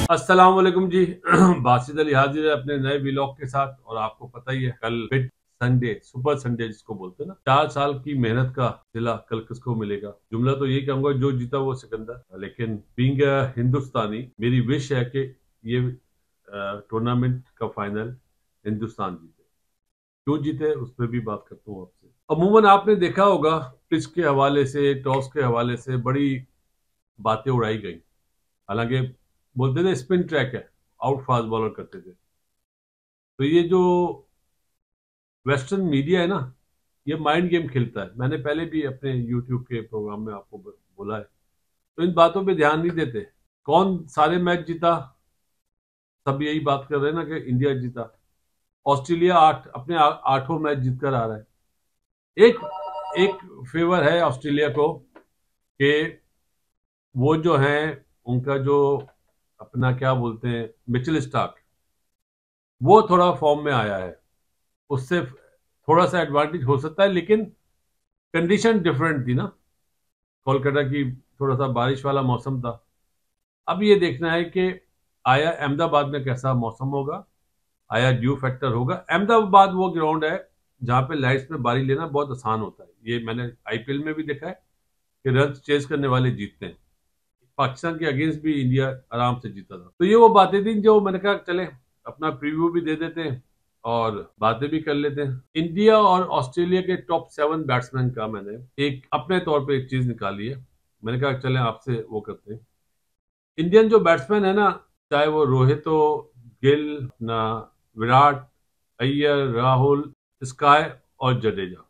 अस्सलाम वालेकुम जी। बासित अली हाजिर है अपने नए व्लॉग के साथ। और आपको पता ही है कल बिग संडे, सुपर संडे जिसको बोलते हैं ना, 4 साल की मेहनत का सिला कल किसको मिलेगा। जुमला तो यही कहूंगा, जो जीता वो सिकंदर। लेकिन बीइंग हिंदुस्तानी, मेरी विश है कि ये टूर्नामेंट का फाइनल हिंदुस्तान जीते। क्यों जीते उस पर भी बात करता हूँ आपसे। अमूमन आपने देखा होगा, पिच के हवाले से, टॉस के हवाले से बड़ी बातें उड़ाई गई। हालांकि बोलते थे स्पिन ट्रैक है, आउट फास्ट बॉलर करते थे। तो ये जो वेस्टर्न मीडिया है ना, ये माइंड गेम खेलता है। मैंने पहले भी अपने यूट्यूब के प्रोग्राम में आपको बोला है। तो इन बातों पे ध्यान नहीं देते। कौन सारे मैच जीता, सब यही बात कर रहे हैं ना कि इंडिया जीता। ऑस्ट्रेलिया अपने 8 मैच जीत कर आ रहा है। एक एक फेवर है ऑस्ट्रेलिया को कि वो जो है, उनका जो अपना क्या बोलते हैं, मिचेल स्टार्क, वो थोड़ा फॉर्म में आया है। उससे थोड़ा सा एडवांटेज हो सकता है, लेकिन कंडीशन डिफरेंट थी ना। कोलकाता की थोड़ा सा बारिश वाला मौसम था। अब ये देखना है कि आया अहमदाबाद में कैसा मौसम होगा, आया ड्यू फैक्टर होगा। अहमदाबाद वो ग्राउंड है जहां पे लाइट्स में बारी लेना बहुत आसान होता है। ये मैंने आईपीएल में भी देखा है कि रन चेज करने वाले जीतते हैं। पाकिस्तान के अगेंस्ट भी इंडिया आराम से जीता था। तो ये वो बातें थी जो मैंने कहा चले अपना प्रीव्यू भी दे देते हैं और बातें भी कर लेते हैं। इंडिया और ऑस्ट्रेलिया के टॉप 7 बैट्समैन का मैंने एक अपने तौर पे एक चीज निकाली है। मैंने कहा चले आपसे वो करते हैं। इंडियन जो बैट्समैन है ना, चाहे वो रोहित हो, गिल, ना विराट, अय्यर, राहुल, स्काई और जडेजा,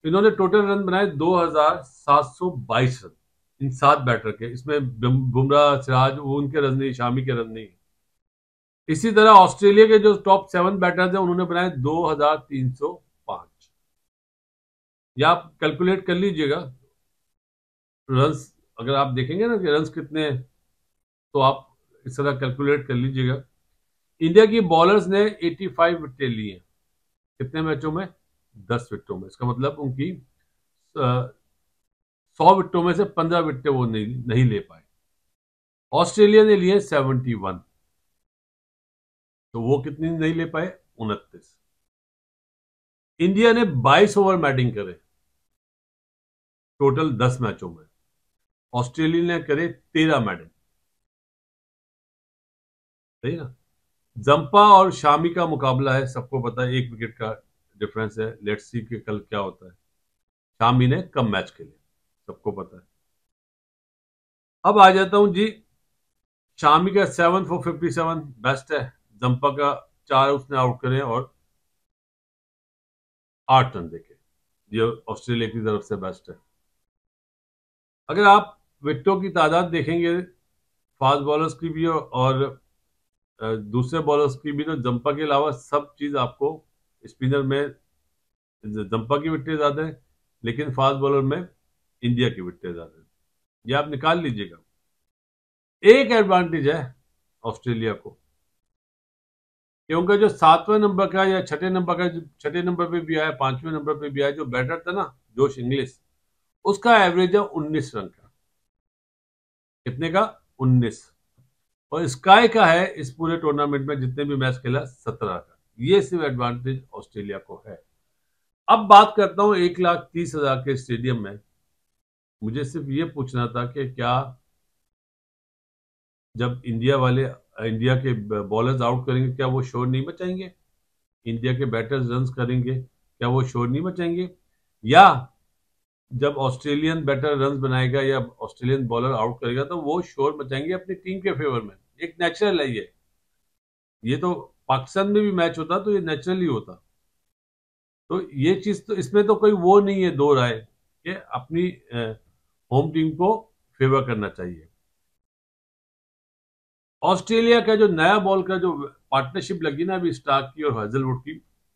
इन्होंने टोटल रन बनाए 2722 रन। इन 7 बैटर के, इसमें बुमराह, सिराज, वो उनके रन नहीं, शामी के रन नहीं। इसी तरह ऑस्ट्रेलिया के जो टॉप 7 बैटर्स हैं उन्होंने बनाए 2305। या आप कैलकुलेट कर लीजिएगा रन्स। अगर आप देखेंगे ना कि रन्स कितने हैं, तो आप इस तरह कैलकुलेट कर लीजिएगा। इंडिया की बॉलर्स ने 85 विकेट ली हैं। कितने मैचों में? 10 विकेटों में। इसका मतलब उनकी 100 विकेटों में से 15 विकेटें वो नहीं ले पाए। ऑस्ट्रेलिया ने लिए 71, तो वो कितनी नहीं ले पाए? 29। इंडिया ने 22 ओवर बैटिंग करे टोटल 10 मैचों में। ऑस्ट्रेलिया ने करे 13 बैटिंग। सही ना। जंपा और शामी का मुकाबला है, सबको पता है, 1 विकेट का डिफरेंस है। लेट्स सी कि कल क्या होता है। शामी ने कम मैच खेले, सबको पता है। अब आ जाता हूं जी। शामी का 7 for 57 बेस्ट है। जंपा का 4 उसने आउट करे और 8 रन देके, ये ऑस्ट्रेलिया की तरफ से बेस्ट है। अगर आप विकेटों की तादाद देखेंगे, फास्ट बॉलर्स की भी और दूसरे बॉलर्स की भी, तो जंपा के अलावा सब चीज आपको स्पिनर में जंपा की विकेटें ज्यादा है, लेकिन फास्ट बॉलर में इंडिया की विकेटें ज्यादा है। ये आप निकाल लीजिएगा। एक एडवांटेज है ऑस्ट्रेलिया को कि उनका जो 7वें नंबर का या छठे नंबर का, छठे नंबर पे भी आया, 5वें नंबर पे भी आया, जो बैटर था ना, जोश इंग्लिश, उसका एवरेज है 19 रन का। कितने का? 19। और स्काई का है इस पूरे टूर्नामेंट में जितने भी मैच खेला 17 का। ये सिर्फ एडवांटेज ऑस्ट्रेलिया को है। अब बात करता हूं 1,30,000 के स्टेडियम में। मुझे सिर्फ ये पूछना था कि क्या जब इंडिया के बॉलर्स आउट करेंगे, क्या वो शोर नहीं मचाएंगे? इंडिया के बैटर्स रन करेंगे, क्या वो शोर नहीं मचाएंगे? या जब ऑस्ट्रेलियन बैटर रन बनाएगा या ऑस्ट्रेलियन बॉलर आउट करेगा, तो वो शोर मचाएंगे अपनी टीम के फेवर में? एक नेचुरल है ये तो पाकिस्तान में भी मैच होता तो ये नेचुरली होता। तो ये चीज तो, इसमें तो कोई वो नहीं है दो राय कि अपनी होम टीम को फेवर करना चाहिए। ऑस्ट्रेलिया का जो नया बॉल का जो पार्टनरशिप लगी ना अभी, स्टार्क की और हेजलवुड की,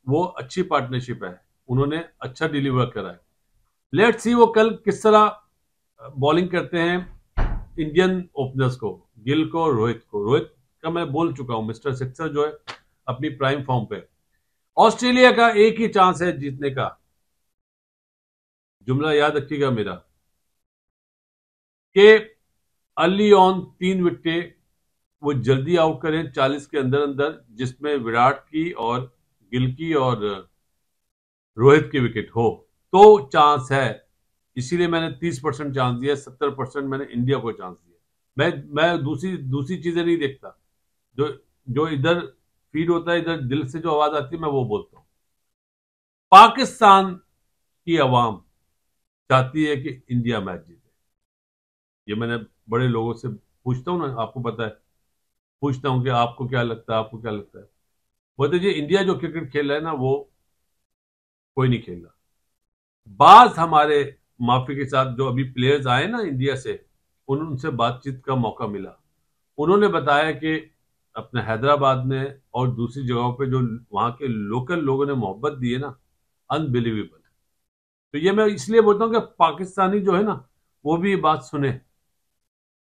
वो अच्छी पार्टनरशिप है। उन्होंने अच्छा डिलीवर करा है। लेट्स सी वो कल किस तरह बॉलिंग करते हैं इंडियन ओपनर्स को, गिल को, रोहित को। रोहित का मैं बोल चुका हूं, मिस्टर सिक्सर जो है अपनी प्राइम फॉर्म पे। ऑस्ट्रेलिया का एक ही चांस है जीतने का। जुमला याद रखिएगा मेरा कि अर्ली ऑन 3 विकेटें वो जल्दी आउट करें 40 के अंदर अंदर, जिसमें विराट की और गिल की और रोहित की विकेट हो तो चांस है। इसीलिए मैंने 30% चांस दिया, 70% मैंने इंडिया को चांस दिया। मैं दूसरी दूसरी चीजें नहीं देखता। जो जो इधर फीड होता है, इधर दिल से जो आवाज आती है मैं वो बोलता हूं। पाकिस्तान की आवाम चाहती है कि इंडिया मैच जीते। ये मैंने बड़े लोगों से पूछता हूं ना, आपको पता है, पूछता हूं कि आपको क्या लगता है, आपको क्या लगता है। बोलते जी इंडिया जो क्रिकेट खेल रहा है ना वो कोई नहीं खेल रहा। बाज हमारे माफी के साथ जो अभी प्लेयर्स आए ना इंडिया से, उनसे बातचीत का मौका मिला। उन्होंने बताया कि अपने हैदराबाद में और दूसरी जगहों पे जो वहां के लोकल लोगों ने मोहब्बत दी है ना, अनबिलीवेबल। तो ये मैं इसलिए बोलता हूं कि पाकिस्तानी जो है ना वो भी ये बात सुने।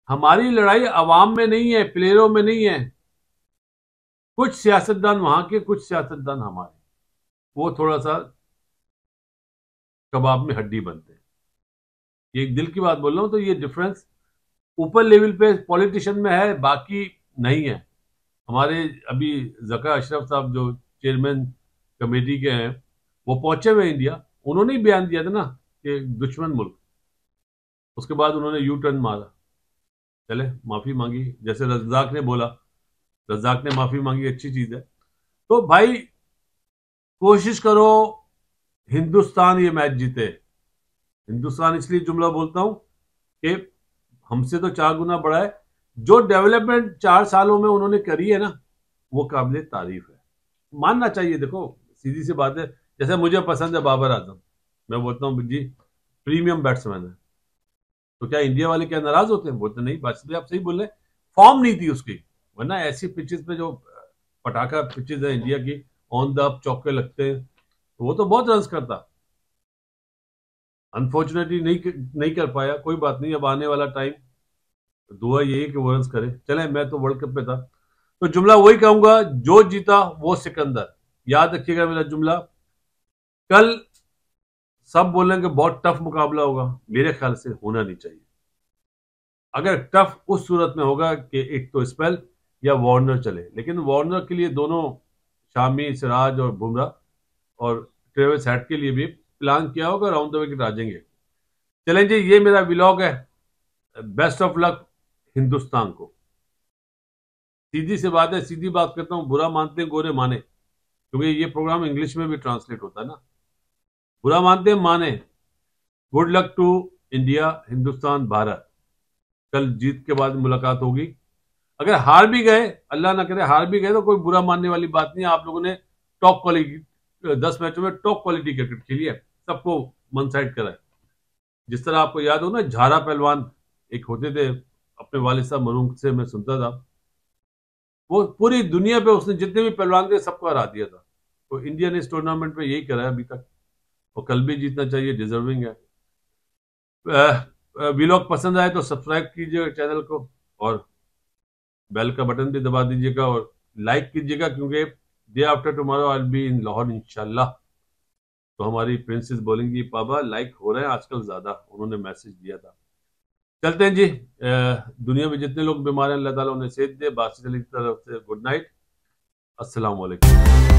हमारी लड़ाई अवाम में नहीं है, प्लेयरों में नहीं है। कुछ सियासतदान वहां के, कुछ सियासतदान हमारे, वो थोड़ा सा कबाब में हड्डी बनते हैं। ये एक दिल की बात बोल रहा हूं। तो ये डिफरेंस ऊपर लेवल पे पॉलिटिशियन में है, बाकी नहीं है। हमारे अभी जका अशरफ साहब जो चेयरमैन कमेटी के हैं, वो पहुंचे हुए इंडिया। उन्होंने ही बयान दिया था ना कि दुश्मन मुल्क। उसके बाद उन्होंने यू टर्न मारा, चले माफी मांगी, जैसे रज्जाक ने बोला। रज्जाक ने माफी मांगी, अच्छी चीज है। तो भाई कोशिश करो हिंदुस्तान ये मैच जीते। हिंदुस्तान इसलिए जुमला बोलता हूं कि हमसे तो 4 गुना बड़ा है। जो डेवलपमेंट 4 सालों में उन्होंने करी है ना, वो काबिल तारीफ है, मानना चाहिए। देखो सीधी सी बात है, जैसे मुझे पसंद है बाबर आजम, मैं बोलता हूँ जी प्रीमियम बैट्समैन है। तो क्या इंडिया वाले क्या नाराज होते हैं? बोलते नहीं, बात आप सही बोल रहे। फॉर्म नहीं थी उसकी, वरना ऐसी पिचेस पे जो पटाखा पिचेस है इंडिया की, ऑन द अप चौके लगते हैं, तो वो तो बहुत रन करता। अनफॉर्चुनेटली नहीं कर पाया। कोई बात नहीं, अब आने वाला टाइम, दुआ यही है कि वो रन करे। चले, मैं तो वर्ल्ड कप पे था, तो जुमला वही कहूंगा, जो जीता वो सिकंदर। याद रखिएगा मेरा जुमला। कल सब बोलेंगे बहुत टफ मुकाबला होगा, मेरे ख्याल से होना नहीं चाहिए। अगर टफ उस सूरत में होगा कि एक तो स्पेल या वार्नर चले, लेकिन वार्नर के लिए दोनों शामी, सिराज और बुमराह और ट्रेविस हेड के लिए भी प्लान किया होगा, राउंड द विकेट आ जाएंगे। चलें जी, ये मेरा व्लॉग है। बेस्ट ऑफ लक हिंदुस्तान को। सीधी सी बात है, सीधी बात करता हूं, बुरा मानते हैं गोरे माने, क्योंकि ये प्रोग्राम इंग्लिश में भी ट्रांसलेट होता है ना। बुरा मानते हैं माने। Good luck to India, Hindustan, Bharat. कल जीत के बाद मुलाकात होगी। अगर हार भी गए, अल्लाह ना करे हार भी गए, तो कोई बुरा मानने वाली बात नहीं है। आप लोगों ने टॉप क्वालिटी 10 मैचों में टॉप क्वालिटी क्रिकेट खेली है, सबको मन साइड करा है। जिस तरह आपको याद हो ना, झारा पहलवान एक होते थे, अपने वालिद साहब मरूम से मैं सुनता था, वो पूरी दुनिया पे उसने जितने भी पहलवान थे सबको हरा दिया था। तो इंडिया ने इस टूर्नामेंट में यही करा है अभी तक, और कल भी जीतना चाहिए, डिजर्विंग है। व्लॉग पसंद आए तो सब्सक्राइब कीजिएगा चैनल को, और बेल का बटन भी दबा दीजिएगा, और लाइक कीजिएगा, क्योंकि day after tomorrow I will be in Lahore इंशाल्लाह। तो हमारी प्रिंसेस बोलेंगी पापा लाइक हो रहे हैं आजकल ज्यादा, उन्होंने मैसेज दिया था। चलते हैं जी। दुनिया में जितने लोग बीमार हैं अल्लाह ताला उन्हें सेहत दे। बासित अली की तरफ से गुड नाइट, अस्सलाम वालेकुम।